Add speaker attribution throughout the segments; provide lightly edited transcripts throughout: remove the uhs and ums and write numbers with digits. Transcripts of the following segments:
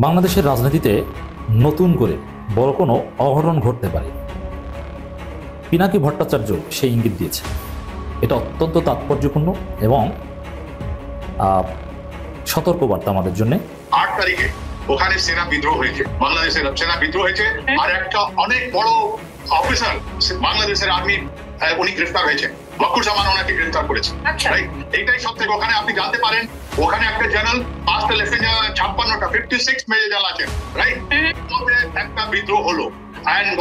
Speaker 1: বাংলাদেশের রাজনীতিতে নতুন করে বড় কোনো অঘটন ঘটতে পারে, পিনাকি ভট্টাচার্য সেই ইঙ্গিত দিয়েছে। এটা অত্যন্ত তাৎপর্যপূর্ণ এবং সতর্কবার্তা আমাদের জন্য।
Speaker 2: 8 তারিখে ওখানে সেনা বিদ্রোহ হয়েছে, বাংলাদেশের সেনা বিদ্রোহ হয়েছে, আর একটা অনেক বড় অফিসার বাংলাদেশের আর্মি উনি গ্রেফতার হয়েছে, মকুর জামান ওনাকে গ্রেফতার করেছে। এইটাই সব থেকে ওখানে আপনি জানতে পারেন ওখানে একটা জেনারেল 5টা লেফটেন্যান্ট 56টা 56 মেজর জেনারেল আছেন, রাইট? একটা বিদ্রোহ হলো,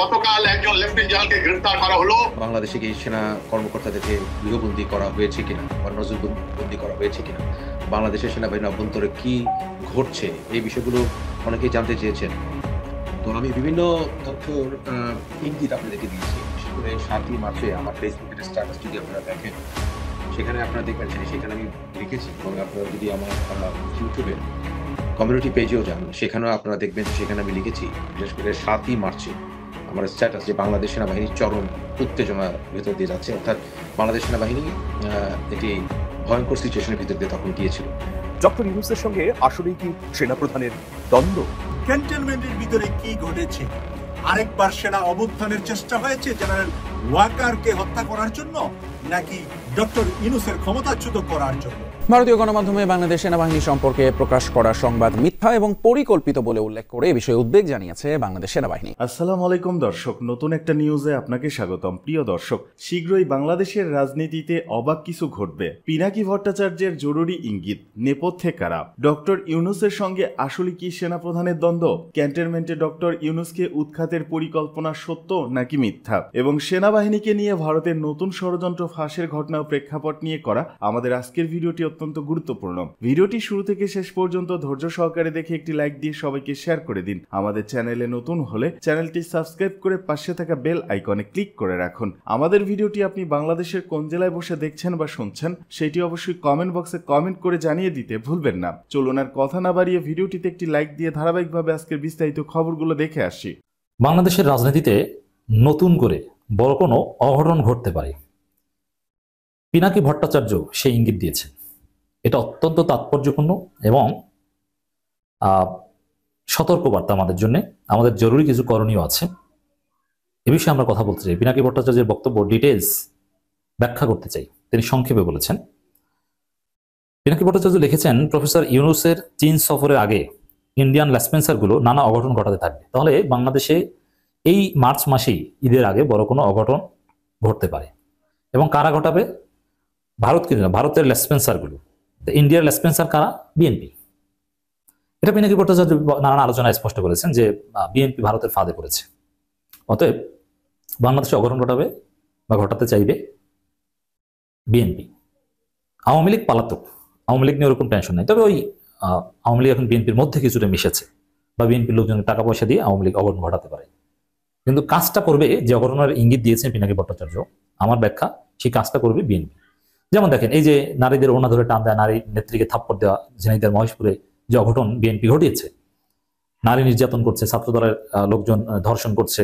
Speaker 2: গতকাল একজন লেফটেন্যান্ট জেনারেলকে গ্রেফতার করা হলো।
Speaker 3: বাংলাদেশে কি সেনা কর্মকর্তাদেরকে গৃহবন্দী করা হয়েছে কিনা বা নজরবন্দি করা হয়েছে কিনা, বাংলাদেশের সেনাবাহিনীর অভ্যন্তরে কি ঘটছে, এই বিষয়গুলো অনেকেই জানতে চেয়েছেন। তো আমি বিভিন্ন তথ্যর ইঙ্গিত আপনাদেরকে দিয়েছি। বিশেষ করে 7ই মার্চে আমার ফেসবুকের স্ট্যাটাস যদি আপনারা দেখেন, সেখানে আপনারা দেখবেন সেখানে আমি লিখেছি, এবং আপনারা যদি আমার ইউটিউবে কমিউনিটি পেজেও যান, সেখানেও আপনারা দেখবেন সেখানে আমি লিখেছি, বিশেষ করে 7ই মার্চে আমার স্ট্যাটাস, যে বাংলাদেশ সেনাবাহিনী চরম উত্তেজনার ভেতর দিয়ে যাচ্ছে, অর্থাৎ বাংলাদেশ সেনাবাহিনী একটি ভয়ঙ্কর সিচুয়েশনের ভিতর দিয়ে তখন গিয়েছিল।
Speaker 4: ডক্টর ইউনূসের সঙ্গে আসলেই কি সেনাপ্রধানের দ্বন্দ্ব?
Speaker 5: ক্যান্টনমেন্টের ভিতরে কি ঘটেছে? আরেকবার সেনা অভ্যুত্থানের চেষ্টা হয়েছে জেনারেল ওয়াকারকে হত্যা করার জন্য, নাকি ডক্টর ইউনূসের ক্ষমতাচ্যুত করার জন্য?
Speaker 6: ভারতীয় গণমাধ্যমে বাংলাদেশ সেনাবাহিনী সম্পর্কে প্রকাশ করা সংবাদ মিথ্যা এবং পরিকল্পিত বলে উল্লেখ করে এ বিষয়ে উদ্বেগ জানিয়েছে বাংলাদেশ সেনাবাহিনী।
Speaker 7: আসসালামু আলাইকুম দর্শক, নতুন একটা নিউজে আপনাকে স্বাগতম। প্রিয় দর্শক, শীঘ্রই বাংলাদেশের রাজনীতিতে অবাক কিছু ঘটবে। পিনাকি ভট্টাচার্যের জরুরি ইঙ্গিত, নেপথ্যে কারা? ডক্টর ইউনূসের সঙ্গে আসলে কি সেনাপ্রধানের দ্বন্দ্ব? ক্যান্টনমেন্টে ডক্টর ইউনূসকে উৎখাতের পরিকল্পনা সত্য নাকি মিথ্যা? এবং সেনাবাহিনীকে নিয়ে ভারতের নতুন ষড়যন্ত্র ফাঁসের ঘটনা প্রেক্ষাপট নিয়ে করা আমাদের আজকের ভিডিওটি অত্যন্ত গুরুত্বপূর্ণ। ভিডিওটি শুরু থেকে শেষ পর্যন্ত ধৈর্য সহকারে দেখে একটি লাইক দিয়ে সবাইকে শেয়ার করে দিন। আমাদের চ্যানেলে নতুন হলে চ্যানেলটি সাবস্ক্রাইব করে পাশে থাকা বেল আইকনে ক্লিক করে রাখুন। আমাদের ভিডিওটি আপনি বাংলাদেশের কোন জেলায় বসে দেখছেন বা শুনছেন সেটি অবশ্যই কমেন্ট বক্সে কমেন্ট করে জানিয়ে দিতে ভুলবেন না। চলুন আর কথা না বাড়িয়ে ভিডিওটিতে একটি লাইক দিয়ে ধারাবাহিকভাবে আজকের বিস্তারিত খবরগুলো দেখে আসি।
Speaker 1: বাংলাদেশের রাজনীতিতে নতুন করে বড় কোনো অঘটন ঘটতে পারে, পিনাকি ভট্টাচার্য সেই ইঙ্গিত দিয়েছেন। এটা অত্যন্ত তাৎপর্যপূর্ণ এবং সতর্কবার্তা আমাদের জন্য। আমাদের জরুরি কিছু করণীয় আছে, এ বিষয়ে আমরা কথা বলতে চাই। পিনাকি ভট্টাচার্যের বক্তব্য ডিটেলস ব্যাখ্যা করতে চাই। তিনি সংক্ষেপে বলেছেন, পিনাকি ভট্টাচার্য লিখেছেন, প্রফেসর ইউনূসের চীন সফরের আগে ইন্ডিয়ান লেসপেন্সারগুলো নানা অঘটন ঘটাতে থাকবে। তাহলে বাংলাদেশে এই মার্চ মাসেই ঈদের আগে বড় কোনো অঘটন ঘটতে পারে। এবং কারা ঘটাবে? ভারত কিন্তু না, ভারতের লেসপেন্সারগুলো। ইন্ডিয়ার লেসপেন্সার কারা? বিএনপি। এটা পিনাকি ভট্টাচার্য নানান আলোচনায় স্পষ্ট করেছেন যে বিএনপি ভারতের ফাঁদে পড়েছে। অতএব বাংলাদেশে অঘটন ঘটাবে বা ঘটাতে চাইবে বিএনপি। আওয়ামী লীগ পালাতক, আওয়ামী লীগ নিয়ে ওরকম টেনশন নেই। তবে ওই আওয়ামী লীগ এখন বিএনপির মধ্যে কিছুটা মিশেছে, বা বিএনপির লোকজনের টাকা পয়সা দিয়ে আওয়ামী লীগ অঘটন ঘটাতে পারে। কিন্তু কাজটা করবে, যে অঘটনের ইঙ্গিত দিয়েছেন পিনাকি ভট্টাচার্য, আমার ব্যাখ্যা, সেই কাজটা করবে বিএনপি। যেমন দেখেন, এই যে নারীদের ওড়না ধরে টান দেওয়া, নারী নেত্রীকে থাপ্পড় দেওয়া, ঝিনাইদহের মহেশপুরে যে অঘটন বিএনপি ঘটিয়েছে, নারী নির্যাতন করছে, ছাত্রদলের লোকজন ধর্ষণ করছে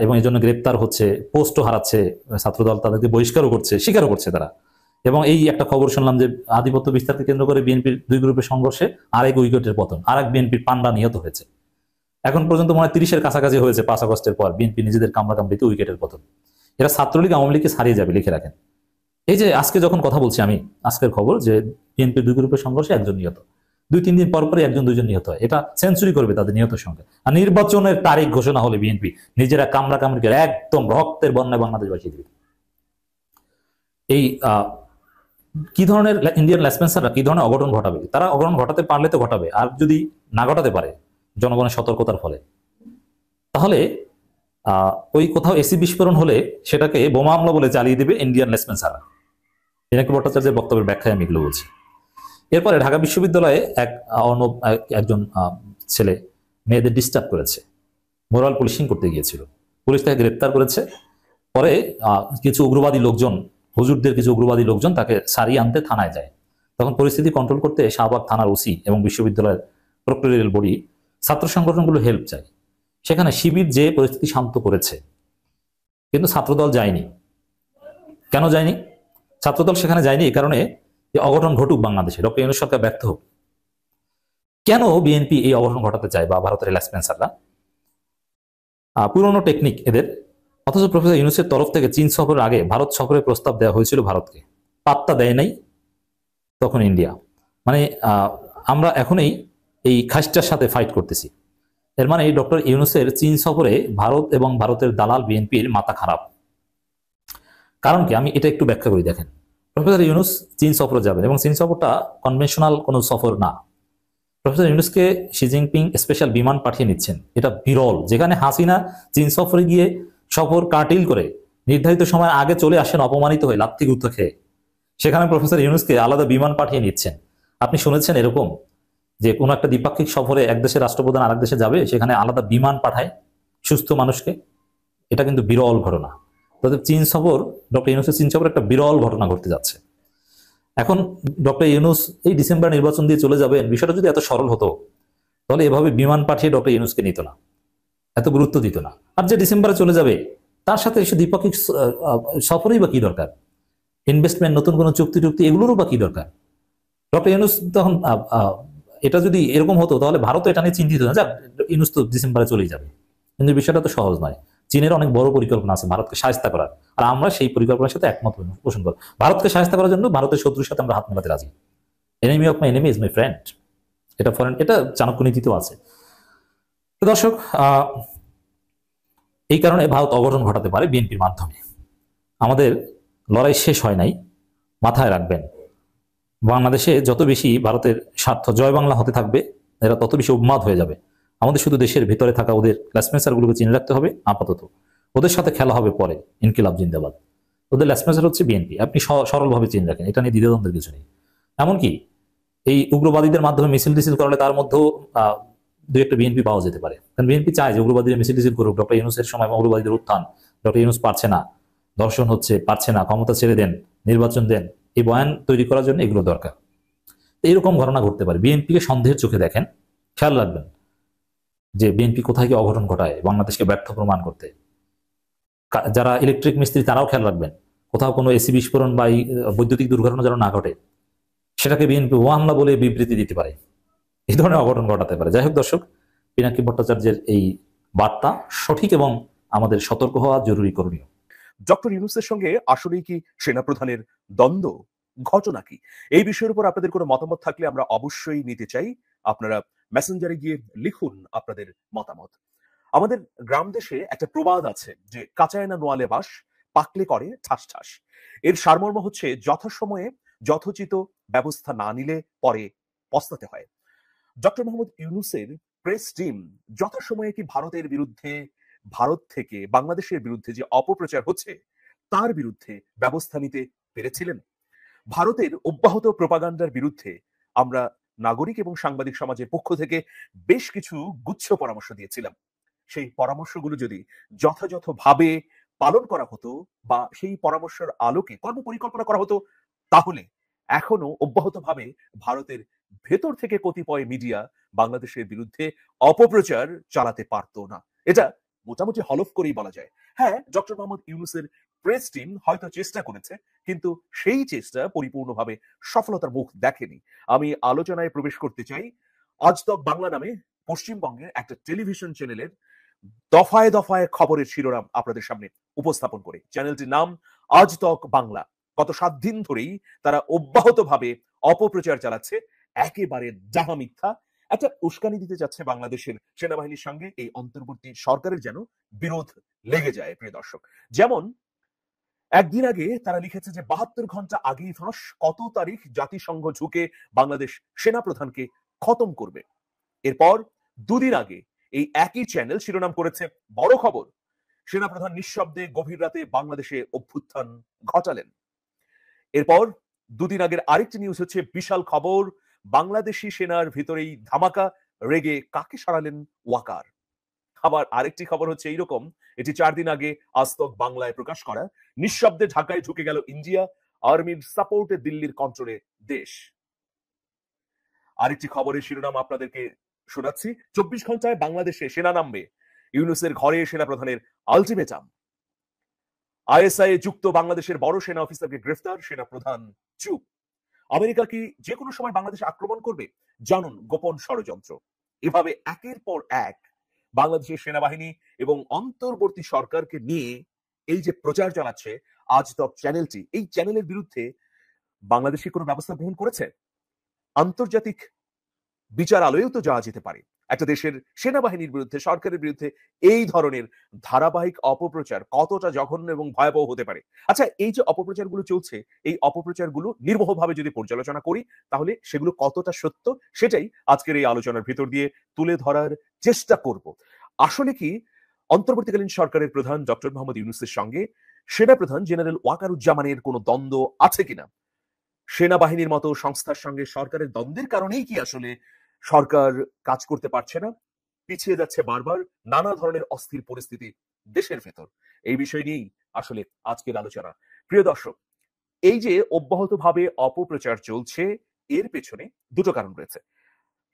Speaker 1: এবং এই জন্য গ্রেপ্তার হচ্ছে, পোস্টও হারাচ্ছে, ছাত্রদল তাদেরকে বহিষ্কারও করছে, স্বীকারও করছে তারা। এবং এই একটা খবর শুনলাম যে আধিপত্য বিস্তারকে কেন্দ্র করে বিএনপির 2 গ্রুপের সংঘর্ষে আরেক উইকেটের পতন, আরেক বিএনপির পান্ডা নিহত হয়েছে। এখন পর্যন্ত মনে হয় 30-এর কাছাকাছি হয়েছে 5 আগস্টের পর বিএনপি নিজেদের কামড়াকামড়িতে উইকেটের পতন। এরা ছাত্রলীগ আওয়ামী লীগকে ছাড়িয়ে যাবে, লিখে রাখেন। এই যে আজকে যখন কথা বলছি আমি, আজকের খবর যে বিএনপির 2 গ্রুপের সংঘর্ষে একজন নিহত, 2-3 দিন পর পরই 1-2জন নিহত হয়। এটা সেঞ্চুরি করবে তাদের নিহতের সংখ্যা। আর নির্বাচনের তারিখ ঘোষণা হলে বিএনপি নিজেরা কামড়াকামড়ি করে একদম রক্তের বন্যায় বাংলাদেশ বাঁচিয়ে দিবে। এই কি ধরনের ইন্ডিয়ান লেসপেন্সাররা কি ধরনের অঘটন ঘটাবে? তারা অঘটন ঘটাতে পারলে তো ঘটাবে, আর যদি না ঘটাতে পারে জনগণের সতর্কতার ফলে, তাহলে ওই কোথাও এসি বিস্ফোরণ হলে সেটাকে বোমা হামলা বলে চালিয়ে দেবে ইন্ডিয়ান লেসপেন্সাররা। পিনাকি ভট্টাচার্যের বক্তব্যের ব্যাখ্যায় আমি এগুলো বলছি। এরপরে ঢাকা বিশ্ববিদ্যালয়ে একজন ছেলে মেয়েদের ডিস্টার্ব করেছে, মোরাল পুলিশিং করতে গিয়েছিল, পুলিশ তাকে গ্রেপ্তার করেছে। পরে কিছু উগ্রবাদী লোকজন, হুজুরদের কিছু উগ্রবাদী লোকজন তাকে সারিয়ে আনতে থানায় যায়। তখন পরিস্থিতি কন্ট্রোল করতে শাহবাগ থানার ওসি এবং বিশ্ববিদ্যালয়ের প্রক্টোরিয়াল বডি, ছাত্র সংগঠনগুলো হেল্প চায়। সেখানে শিবির যে পরিস্থিতি শান্ত করেছে, কিন্তু ছাত্রদল যায়নি। কেন যায়নি? ছাত্রদল সেখানে যায়নি এই কারণে যে অঘটন ঘটুক বাংলাদেশে, ডক্টর ইউনূস সরকার ব্যর্থ হোক। কেন বিএনপি এই অবস্থান ঘটাতে চায় বা ভারতের রিল্যাক্সপেন্সাররা? পুরনো টেকনিক এদের। অথচ প্রফেসর ইউনূসের তরফ থেকে চীন সফরের আগে ভারত সফরের প্রস্তাব দেওয়া হয়েছিল ভারতকে, পাত্তা দেয় নাই তখন ইন্ডিয়া। মানে আমরা এখনই এই খাসটার সাথে ফাইট করতেছি। এর মানে ডক্টর ইউনূসের চীন সফরে ভারত এবং ভারতের দালাল বিএনপির মাথা খারাপ। কারণ কি, আমি এটা একটু ব্যাখ্যা করি। দেখেন, প্রফেসর ইউনূস চীন সফরে যাবেন এবং চীন সফরটা কনভেনশনাল কোনো সফর না। প্রফেসর ইউনূসকে শি জিনপিং স্পেশাল বিমান পাঠিয়ে নিচ্ছেন, এটা বিরল। যেখানে হাসিনা চীন সফরে গিয়ে সফর কাটিল করে নির্ধারিত সময় আগে চলে আসেন অপমানিত হয়ে লাত্তি গুঁতো খেয়ে, সেখানে প্রফেসর ইউনূসকে আলাদা বিমান পাঠিয়ে নিচ্ছেন। আপনি শুনেছেন এরকম যে কোনো একটা দ্বিপাক্ষিক সফরে এক দেশের রাষ্ট্রপ্রধান আরেক দেশে যাবে, সেখানে আলাদা বিমান পাঠায় সুস্থ মানুষকে? এটা কিন্তু বিরল ঘটনা। তবে চীন সফর, ডক্টর ইউনূসের চীন সফর একটা বিরল ঘটনা ঘটতে যাচ্ছে। এখন ডক্টর ইউনূস এই ডিসেম্বর নির্বাচন দিয়ে চলে যাবেন, বিষয়টা যদি এত সরল হতো তাহলে এভাবে বিমান পাঠিয়ে ডক্টর ইউনূসকে নিত না, এত গুরুত্ব দিত না। আর যে ডিসেম্বরে চলে যাবে তার সাথে এসে দ্বিপাক্ষিক সফরেই বা কি দরকার? ইনভেস্টমেন্ট, নতুন কোনো চুক্তি এগুলোরও বা কি দরকার? ডক্টর ইউনূস তখন এটা যদি এরকম হতো তাহলে ভারত এটা নিয়ে চিন্তিত না, যাক ইউনূস তো ডিসেম্বরে চলেই যাবে। কিন্তু বিষয়টা তো সহজ নয়। চীনের অনেক বড় পরিকল্পনা আছে ভারতকে সাহায্য করার, আর আমরা সেই পরিকল্পনার সাথে একমত পোষণ করি। ভারতকে সাহায্য করার জন্য ভারতের শত্রুর সাথে আমরা হাত মেলাতে রাজি। Enemy of my enemy is my friend, এটা ফরেন, এটা চাণক্য নীতিতেও আছে। দর্শক, এই কারণে ভারত অঘটন ঘটাতে পারে বিএনপির মাধ্যমে। আমাদের লড়াই শেষ হয় নাই, মাথায় রাখবেন। বাংলাদেশে যত বেশি ভারতের স্বার্থ জয় বাংলা হতে থাকবে, এরা তত বেশি উন্মাদ হয়ে যাবে। আমাদের শুধু দেশের ভিতরে থাকা ওদের ল্যাসপেন্সারগুলোকে চিনে রাখতে হবে আপাতত। ওদের সাথে খেলা হবে পরে, ইনকিলাব জিন্দাবাদ। ওদের ল্যাসপেন্সার হচ্ছে বিএনপি, আপনি সরলভাবে চিনে রাখেন, এটা নিয়ে দ্বিধাদ্বন্দ্বের কিছু নেই। এমনকি এই উগ্রবাদীদের মাধ্যমে মিছিল টিছিল করলে তার মধ্যেও দু একটা বিএনপি পাওয়া যেতে পারে। কারণ বিএনপি চায় যে উগ্রবাদীরা মিছিল টিছিল করুক, ডক্টর ইউনূসের সময় উগ্রবাদীদের উত্থান, ডক্টর ইউনূস পারছে না, দর্শন হচ্ছে, পারছে না, ক্ষমতা ছেড়ে দেন, নির্বাচন দেন, এই বয়ান তৈরি করার জন্য এগুলো দরকার। এইরকম ঘটনা ঘটতে পারে। বিএনপিকে সন্দেহের চোখে দেখেন, খেয়াল রাখবেন যে বিএনপি কোথায় কি অঘটন ঘটায় বাংলাদেশকে ব্যর্থ প্রমাণ করতে। যারা ইলেকট্রিক মিস্ত্রি তারাও খেয়াল রাখবেন, কোথাও কোনো এসি বিস্ফোরণ বা বৈদ্যুতিক দুর্ঘটনা যেন না ঘটে, সেটাকে বিএনপি ও হামলা বলে বিবৃতি দিতে পারে, এই ধরনের অঘটন ঘটাতে পারে। যাই হোক দর্শক, পিনাকি ভট্টাচার্যের এই বার্তা সঠিক এবং আমাদের সতর্ক হওয়া জরুরি, করণীয়।
Speaker 4: ডক্টর ইউনূসের সঙ্গে আসলেই কি সেনাপ্রধানের দ্বন্দ্ব, ঘটনা কি? এই বিষয়ের উপর আপনাদের কোনো মতামত থাকলে আমরা অবশ্যই নিতে চাই। আপনারা মেসেঞ্জারে গিয়ে লিখুন আপনাদের মতামত। আমাদের গ্রাম দেশে একটা প্রবাদ আছে যে কাঁচায় না নোয়ালে বাস, পাকলে করে ঠাস ঠাস। এর সারমর্ম হচ্ছে যথাসময়ে যথোচিত ব্যবস্থা না নিলে পরে পস্তাতে হয়। ডক্টর মোহাম্মদ ইউনূসের প্রেস টিম যথাসময়ে কি ভারতের বিরুদ্ধে, ভারত থেকে বাংলাদেশের বিরুদ্ধে যে অপপ্রচার হচ্ছে তার বিরুদ্ধে ব্যবস্থা নিতে পেরেছিলেন? ভারতের অব্যাহত প্রোপাগান্ডার বিরুদ্ধে আমরা নাগরিক এবং সাংবাদিক সমাজের পক্ষ থেকে বেশ কিছু গুচ্ছ পরামর্শ দিয়েছিলাম। সেই পরামর্শগুলো যদি যথাযথভাবে পালন করা হতো বা সেই পরামর্শের আলোকে কর্মপরিকল্পনা করা হতো, তাহলে এখনো অব্যাহতভাবে ভারতের ভেতর থেকে কতিপয় মিডিয়া বাংলাদেশের বিরুদ্ধে অপপ্রচার চালাতে পারতো না। এটা মোটামুটি হলফ করেই বলা যায়। হ্যাঁ, ডক্টর মোহাম্মদ ইউনূসের প্রেস টিম হয়তো চেষ্টা করেছে, কিন্তু সেই চেষ্টা পরিপূর্ণভাবে সফলতার মুখ দেখেনি। আমি আলোচনায় প্রবেশ করতে চাই আজ তক বাংলা নামে পশ্চিমবঙ্গের একটা টেলিভিশন চ্যানেলের দফায় দফায় খবরের শিরোনাম আপনাদের সামনে উপস্থাপন করে। চ্যানেলটির নাম আজ তক বাংলা। গত 7 দিন ধরেই তারা অব্যাহতভাবে অপপ্রচার চালাচ্ছে, একেবারে ডাহা মিথ্যা। একটা উস্কানি দিতে যাচ্ছে বাংলাদেশের সেনাবাহিনীর সঙ্গে এই অন্তর্বর্তী সরকারের যেন বিরোধ লেগে যায়। প্রিয় দর্শক, যেমন একদিন আগে তারা লিখেছে যে 72 ঘন্টা আগেই ফাঁস, কত তারিখ জাতিসংঘ ঝুঁকে বাংলাদেশ সেনাপ্রধানকে খতম করবে। এরপর 2 দিন আগে এই একই চ্যানেল শিরোনাম করেছে বড় খবর, সেনাপ্রধান নিঃশব্দে গভীর রাতে বাংলাদেশে অভ্যুত্থান ঘটালেন। এরপর 2 দিন আগের আরেকটি নিউজ হচ্ছে বিশাল খবর, বাংলাদেশি সেনার ভিতরেই ধামাকা, রেগে কাকে সরালেন ওয়াকার। আবার আরেকটি খবর হচ্ছে এইরকম, এটি 4 দিন আগে আজ তক বাংলায় প্রকাশ করা, নিঃশব্দে ঢাকায় ঢুকে গেল ইন্ডিয়া, আর্মির সাপোর্টে দিল্লির কন্ট্রোলে দেশ। আরেকটি খবরের শিরোনাম আপনাদেরকে শোনাচ্ছি, 24 ঘন্টায় বাংলাদেশে সেনা নামবে, ইউনূসের ঘরে সেনাপ্রধানের আলটিমেটাম। আইএসআই যুক্ত বাংলাদেশের বড় সেনা অফিসারকে গ্রেফতার, সেনাপ্রধান চুপ। আমেরিকা কি যে কোনো সময় বাংলাদেশে আক্রমণ করবে? জানুন গোপন ষড়যন্ত্র। এভাবে একের পর এক বাংলাদেশের সেনাবাহিনী এবং অন্তর্বর্তী সরকারকে নিয়ে এই যে প্রচার চালাচ্ছে আজ তক চ্যানেলটি, এই চ্যানেলের বিরুদ্ধে বাংলাদেশে কোনো ব্যবস্থা গ্রহণ করেছে? আন্তর্জাতিক বিচার আলোয়েও তো যাওয়া যেতে পারে। একটা দেশের সেনাবাহিনীর বিরুদ্ধে, সরকারের বিরুদ্ধে এই ধরনের ধারাবাহিক অপপ্রচার কতটা জঘন্য এবং ভয়াবহ হতে পারে। আচ্ছা, এই যে অপপ্রচারগুলো চলছে, এই অপপ্রচারগুলো নির্মোহভাবে যদি পর্যালোচনা করি তাহলে সেগুলো কতটা সত্য সেটাই আজকের এই আলোচনার ভিতর দিয়ে তুলে ধরার চেষ্টা করব। আসলে কি অন্তর্বর্তীকালীন সরকারের প্রধান ডক্টর মোহাম্মদ ইউনূসের সঙ্গে সেনাপ্রধান জেনারেল ওয়াকারুজ্জামানের কোনো দ্বন্দ্ব আছে কিনা? সেনাবাহিনীর মতো সংস্থার সঙ্গে সরকারের দ্বন্দ্বের কারণেই কি আসলে সরকার কাজ করতে পারছে না, পিছিয়ে যাচ্ছে বারবার, নানা ধরনের অস্থির পরিস্থিতি দেশের ভেতর? এই বিষয় নিয়েই আসলে আজকের আলোচনা। প্রিয় দর্শক, এই যে অব্যাহতভাবে অপপ্রচার চলছে এর পেছনে দুটো কারণ রয়েছে।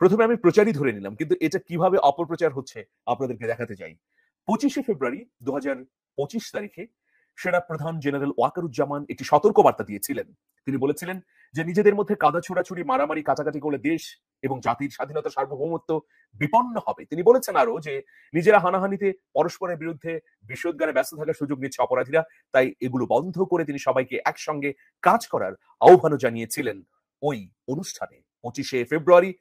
Speaker 4: প্রথমে আমি প্রচারই ধরে নিলাম, কিন্তু এটা কিভাবে অপপ্রচার হচ্ছে আপনাদেরকে দেখাতে চাই। 25শে ফেব্রুয়ারি 2025 তারিখে সেনাপ্রধান জেনারেল ওয়াকারুজ্জামান একটি সতর্কবার্তা দিয়েছিলেন। তিনি বলেছিলেন যে নিজেদের মধ্যে কাদা ছোড়াছুড়ি, মারামারি, কাটাকাটি করলে দেশ এবং জাতির স্বাধীনতা, সার্বভৌমত্ব বিপন্ন হবে। তিনি বলেছেন আরো যে নিজেরা হানাহানিতে পরস্পরের বিরুদ্ধে বিষোদ্গারে ব্যস্ত থাকার সুযোগ নিচ্ছে অপরাধীরা, তাই এগুলো বন্ধ করে তিনি সবাইকে একসঙ্গে কাজ করার আহ্বানও জানিয়েছিলেন। ওই অনুষ্ঠানে 25শে ফেব্রুয়ারি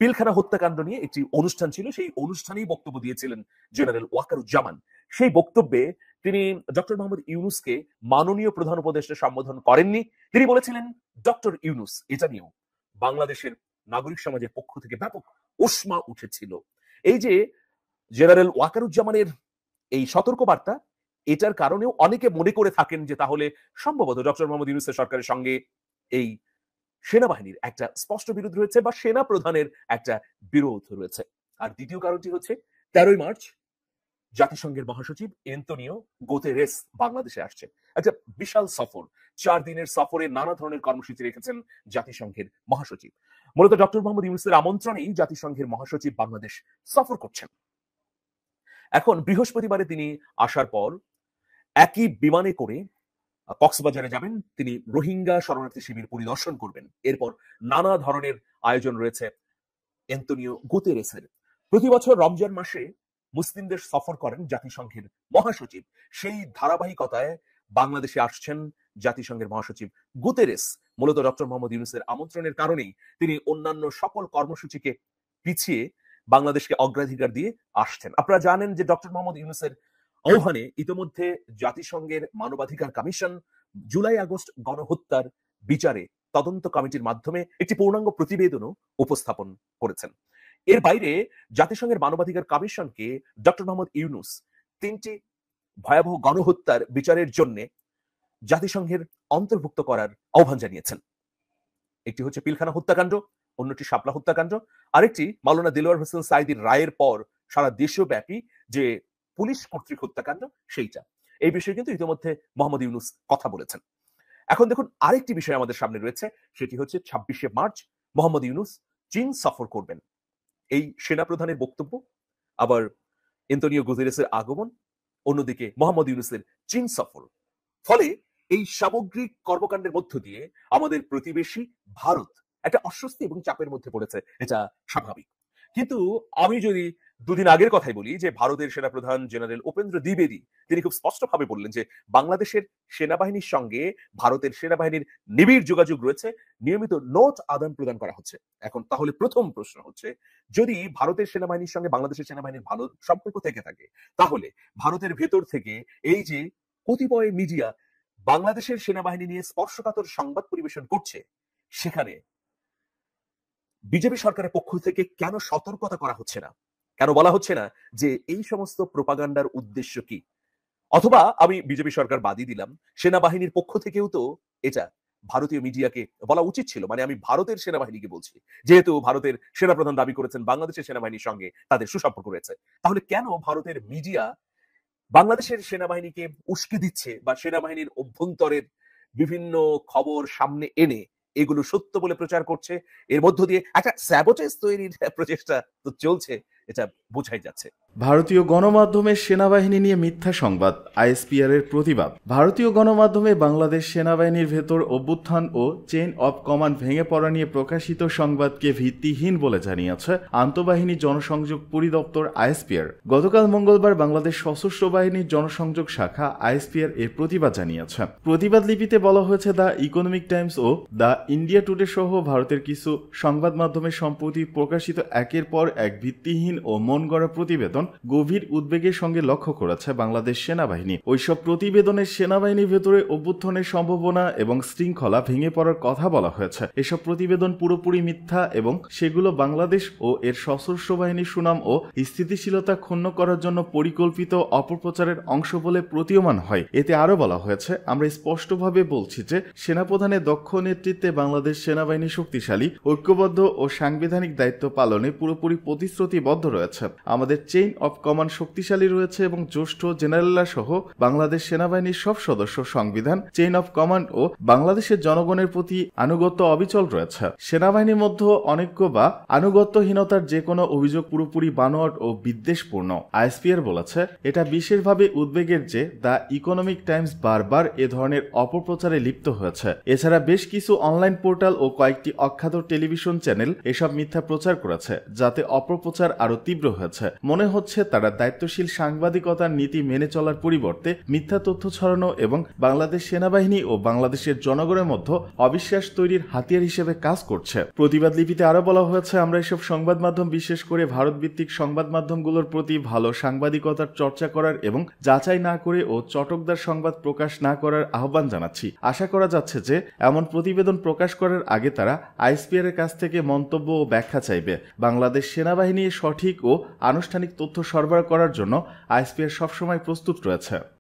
Speaker 4: পিলখানা হত্যাকাণ্ড নিয়ে একটি অনুষ্ঠান ছিল, সেই অনুষ্ঠানেই বক্তব্য দিয়েছিলেন জেনারেল ওয়াকারুজ্জামান। সেই বক্তব্যে তিনি ডক্টর মোহাম্মদ ইউনূসকে মাননীয় প্রধান উপদেষ্টা সম্বোধন করেননি। তিনি বলেছিলেন ডক্টর ইউনূস। এটা নিয়েও বাংলাদেশের নাগরিক সমাজের পক্ষ থেকে ব্যাপক উষ্মা উঠেছিল। এই যে জেনারেল ওয়াকারুজ্জামানের এই সতর্কবার্তা, এটার কারণেও অনেকে মনে করে থাকেন যে তাহলে সম্ভবত ডক্টর মোহাম্মদ ইউনূসের সরকারের সঙ্গে এই সেনাবাহিনীর একটা স্পষ্ট বিরোধ রয়েছে বা সেনা প্রধানের একটা বিরোধ রয়েছে। আর দ্বিতীয় কারণটি হচ্ছে 13ই মার্চ জাতিসংঘের মহাসচিব এন্তোনিও গুতেরেস বাংলাদেশে আসছেন। একটা বিশাল সফর, 4 দিনের সফরে নানা ধরনের কর্মসূচি রেখেছেন জাতিসংঘের মহাসচিব। মূলত ডক্টর মোহাম্মদ ইউনূসের আমন্ত্রণেই জাতিসংঘের মহাসচিব বাংলাদেশ সফর করছেন। এখন বৃহস্পতিবারে তিনি আসার পর একই বিমানে করে কক্সবাজারে যাবেন। তিনি রোহিঙ্গা শরণার্থী শিবির পরিদর্শন করবেন। এরপর নানা ধরনের আয়োজন রয়েছে এন্তোনিও গুতেরেসের। প্রতি বছর রমজান মাসে মুসলিমদের সফর করেন জাতিসংঘের মহাসচিব। সেই ধারাবাহিকতায় বাংলাদেশে আসছেন জাতিসংঘের মহাসচিব গুতেরেস। মূলত ডক্টর মোহাম্মদ ইউনূসের আমন্ত্রণের কারণেই তিনি অন্যান্য সকল কর্মসূচিকে পিছিয়ে বাংলাদেশকে অগ্রাধিকার দিয়ে আসছেন। আপনারা জানেন যে ডক্টর মোহাম্মদ ইউনূসের আহ্বানে ইতিমধ্যে জাতিসংঘের মানবাধিকার কমিশন জুলাই আগস্ট গণহত্যার বিচারে তদন্ত কমিটির মাধ্যমে একটি পূর্ণাঙ্গ প্রতিবেদনও উপস্থাপন করেছেন। এর বাইরে জাতিসংঘের মানবাধিকার কমিশনকে ডক্টর মোহাম্মদ ইউনূস 3টি ভয়াবহ গণহত্যার বিচারের জন্য জাতিসংঘের অন্তর্ভুক্ত করার আহ্বান জানিয়েছেন। একটি হচ্ছে পিলখানা হত্যাকাণ্ড, অন্যটি শাপলা হত্যাকাণ্ড, আরেকটি মাওলানা দেলোয়ার হোসেন সাঈদীর রায়ের পর সারা দেশব্যাপী যে পুলিশ কর্তৃক হত্যাকাণ্ড, সেইটা। এই বিষয়ে কিন্তু ইতিমধ্যে মোহাম্মদ ইউনূস কথা বলেছেন। এখন দেখুন, আরেকটি বিষয় আমাদের সামনে রয়েছে, সেটি হচ্ছে 26শে মার্চ মোহাম্মদ ইউনূস চীন সফর করবেন। এই সেনাপ্রধানের বক্তব্য, আবার এন্তোনিও গুতেরেসের আগমন, অন্যদিকে মোহাম্মদ ইউনূসের চীন সফর। ফলে এই সামগ্রিক কর্মকাণ্ডের মধ্য দিয়ে আমাদের প্রতিবেশী ভারত একটা অস্বস্তি এবং চাপের মধ্যে পড়েছে, এটা স্বাভাবিক। কিন্তু আমি যদি দুদিন আগের কথাই বলি যে ভারতের সেনাপ্রধান জেনারেল উপেন্দ্র দ্বিবেদী তিনি খুব স্পষ্টভাবে বললেন যে বাংলাদেশের সেনাবাহিনীর সঙ্গে ভারতের সেনাবাহিনীর নিবিড় যোগাযোগ রয়েছে, নিয়মিত নোট আদান প্রদান করা হচ্ছে। এখন তাহলে প্রথম প্রশ্ন হচ্ছে, যদি ভারতের সেনাবাহিনীর সঙ্গে বাংলাদেশের সেনাবাহিনীর ভালো সম্পর্ক থেকে থাকে, তাহলে ভারতের ভেতর থেকে এই যে কতিপয় মিডিয়া বাংলাদেশের সেনাবাহিনী নিয়ে স্পর্শকাতর সংবাদ পরিবেশন করছে, সেখানে বিজেপি সরকারের পক্ষ থেকে কেন সতর্কতা করা হচ্ছে না? কেন বলা হচ্ছে না যে এই সমস্ত প্রোপাগান্ডার উদ্দেশ্য কি? অথবা আমি বিজেপি সরকার বাদই দিলাম, সেনাবাহিনীর পক্ষ থেকেও তো এটা ভারতীয় মিডিয়াকে বলা উচিত ছিল। মানে আমি ভারতের সেনাবাহিনীকে বলছি, যেহেতু ভারতের সেনাপ্রধান দাবি করেছেন বাংলাদেশের সেনাবাহিনীর সঙ্গে তাদের সুসম্পর্ক রয়েছে, তাহলে কেন ভারতের মিডিয়া বাংলাদেশের সেনাবাহিনীকে উস্কে দিচ্ছে বা সেনাবাহিনীর অভ্যন্তরের বিভিন্ন খবর সামনে এনে এগুলো সত্য বলে প্রচার করছে? এর মধ্য দিয়ে একটা স্যাবোটেজ তৈরির প্রচেষ্টা তো চলছে, এটা বোঝাই যাচ্ছে।
Speaker 7: ভারতীয় গণমাধ্যমে সেনাবাহিনী নিয়ে মিথ্যা সংবাদ, আইএসপিআর এর প্রতিবাদ। ভারতীয় গণমাধ্যমে বাংলাদেশ সেনাবাহিনীর ভেতর অভ্যুত্থান ও চেইন অব কমান্ড ভেঙে পড়া নিয়ে প্রকাশিত সংবাদকে ভিত্তিহীন বলে জানিয়েছে আন্তঃবাহিনী জনসংযোগ পরিদপ্তর আইএসপিআর। গতকাল মঙ্গলবার বাংলাদেশ সশস্ত্র বাহিনীর জনসংযোগ শাখা আইএসপিআর এর প্রতিবাদ জানিয়েছে। প্রতিবাদ লিপিতে বলা হয়েছে, দ্য ইকোনমিক টাইমস ও দ্য ইন্ডিয়া টুডে সহ ভারতের কিছু সংবাদ মাধ্যমে সম্প্রতি প্রকাশিত একের পর এক ভিত্তিহীন ও মন গড়া প্রতিবেদন গভীর উদ্বেগের সঙ্গে লক্ষ্য করেছে বাংলাদেশ সেনাবাহিনী। ওইসব প্রতিবেদনে সেনাবাহিনীর ভেতরে অভ্যুত্থানের সম্ভাবনা এবং শৃঙ্খলা ভেঙে পড়ার কথা বলা হয়েছে। এসব প্রতিবেদন পুরোপুরি মিথ্যা এবং সেগুলো বাংলাদেশ ও এর সশস্ত্র বাহিনীর সুনাম ও স্থিতিশীলতা ক্ষুণ্ণ করার জন্য পরিকল্পিত অপপ্রচারের অংশ বলে প্রতীয়মান হয়। এতে আরো বলা হয়েছে, আমরা স্পষ্টভাবে বলছি যে সেনাপ্রধানের দক্ষ নেতৃত্বে বাংলাদেশ সেনাবাহিনী শক্তিশালী, ঐক্যবদ্ধ ও সাংবিধানিক দায়িত্ব পালনে পুরোপুরি প্রতিশ্রুতিবদ্ধ রয়েছে। আমাদের চেইন অব কমান্ড শক্তিশালী রয়েছে এবং জ্যেষ্ঠ জেনারেলরা সহ বাংলাদেশ সেনাবাহিনীর সব সদস্য সংবিধান, চেইন অব কমান্ড ও বাংলাদেশের জনগণের প্রতি আনুগত্য অবিচল রয়েছে। সেনাবাহিনীর মধ্যে অনৈক্য বা আনুগত্যহীনতার যে কোনো অভিযোগ পুরোপুরি বানোয়াট ও বিদ্বেষপূর্ণ। আইএসপিআর বলেছে, এটা বিশেষভাবে উদ্বেগের যে দ্য ইকোনমিক টাইমস বারবার এ ধরনের অপপ্রচারে লিপ্ত হয়েছে। এছাড়া বেশ কিছু অনলাইন পোর্টাল ও কয়েকটি অখ্যাত টেলিভিশন চ্যানেল এসব মিথ্যা প্রচার করেছে, যাতে অপপ্রচার আরো তীব্র হয়েছে। মনে হচ্ছে তারা দায়িত্বশীল সাংবাদিকতার নীতি মেনে চলার পরিবর্তে মিথ্যা তথ্য ছড়ানো এবং বাংলাদেশ সেনাবাহিনী ও বাংলাদেশের জনগণের মধ্যে অবিশ্বাস তৈরির হাতিয়ার হিসেবে কাজ করছে। প্রতিবাদ লিপিতে আরো বলা হয়েছে, আমরা এসব সংবাদ মাধ্যম, বিশেষ করে ভারত ভিত্তিক সংবাদ মাধ্যমগুলোর প্রতি ভালো সাংবাদিকতার চর্চা করার এবং যাচাই না করে ও চটকদার সংবাদ প্রকাশ না করার আহ্বান জানাচ্ছি। আশা করা যাচ্ছে যে এমন প্রতিবেদন প্রকাশ করার আগে তারা আইএসপিআর এর কাছ থেকে মন্তব্য ও ব্যাখ্যা চাইবে। বাংলাদেশ সেনাবাহিনী সঠিক ও আনুষ্ঠানিক তথ্য সরবরাহ করার জন্য আইএসপিআর সবসময় প্রস্তুত রয়েছে।